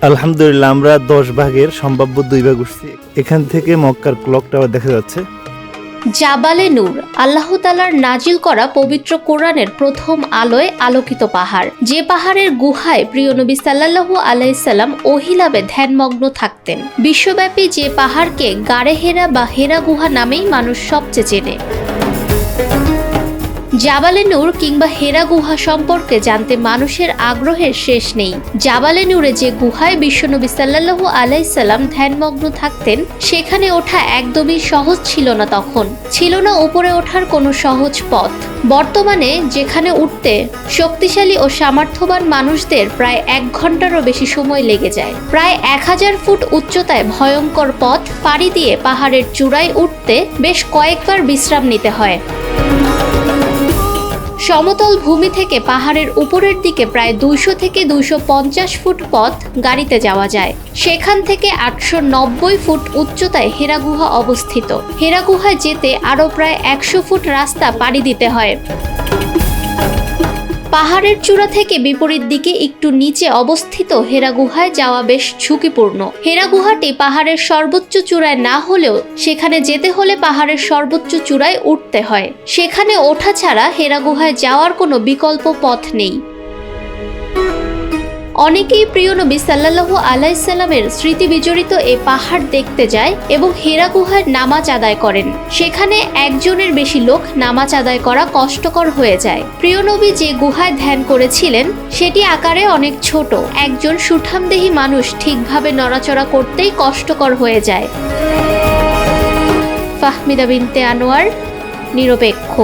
আলহামদুলিল্লাহ আমরা 10 ভাগের সম্ভাব্য 2 ভাগ উঠছি। এখান থেকে মক্কার ক্লক টাওয়ার দেখা যাচ্ছে। জাবালে নূর আল্লাহ তাআলার নাজিল করা পবিত্র কোরআনের প্রথম আলোয় আলোকিত পাহাড়, যে পাহাড়ের গুহায় প্রিয় নবী সাল্লাল্লাহু আলাইহি সাল্লাম ওহিলাবে ধ্যানমগ্ন থাকতেন। বিশ্বব্যাপী যে পাহাড়কে গারে হেরা বা হেরা গুহা নামেই মানুষ সবচেয়ে চেনে। জাবালে নূর কিংবা হেরা গুহা সম্পর্কে জানতে মানুষের আগ্রহের শেষ নেই। জাবালে নূরে যে গুহায় বিশ্বনবী সাল্লাল্লাহু আলাইহি সাল্লাম ধ্যানমগ্ন থাকতেন, সেখানে ওঠা একদমই সহজ ছিল না। তখন ছিল না উপরে ওঠার কোনো সহজ পথ। বর্তমানে যেখানে উঠতে শক্তিশালী ও সামর্থ্যবান মানুষদের প্রায় 1 ঘন্টারও বেশি সময় লেগে যায়। প্রায় 1000 ফুট উচ্চতায় ভয়ঙ্কর পথ পাড়ি দিয়ে পাহাড়ের চূড়ায় উঠতে বেশ কয়েকবার বিশ্রাম নিতে হয়। সমতল ভূমি থেকে পাহাড়ের উপরের দিকে প্রায় 200 থেকে 250 ফুট পথ গাড়িতে যাওয়া যায়। সেখান থেকে 890 ফুট উচ্চতায় হেরা গুহা অবস্থিত। হেরা গুহায় যেতে আরও প্রায় 100 ফুট রাস্তা পাড়ি দিতে হয়। পাহাড়ের চূড়া থেকে বিপরীত দিকে একটু নিচে অবস্থিত হেরা গুহায় যাওয়া বেশ ঝুঁকিপূর্ণ। হেরা গুহাটি পাহাড়ের সর্বোচ্চ চূড়ায় না হলেও সেখানে যেতে হলে পাহাড়ের সর্বোচ্চ চূড়ায় উঠতে হয়। সেখানে ওঠা ছাড়া হেরা গুহায় যাওয়ার কোনো বিকল্প পথ নেই। অনেকেই প্রিয় নবী সাল্লাল্লাহু আলাইহি সাল্লামের স্মৃতি বিজড়িত এই পাহাড় দেখতে যায় এবং হেরা গুহায় নামাজ আদায় করেন। সেখানে একজনের বেশি লোক নামাজ আদায় করা কষ্টকর হয়ে যায়। প্রিয় নবী যে গুহায় ধ্যান করেছিলেন সেটি আকারে অনেক ছোট। একজন সুঠামদেহী মানুষ ঠিকভাবে নড়াচড়া করতেই কষ্টকর হয়ে যায়। ফাহমিদা বিনতে আনোয়ার, নিরপেক্ষ।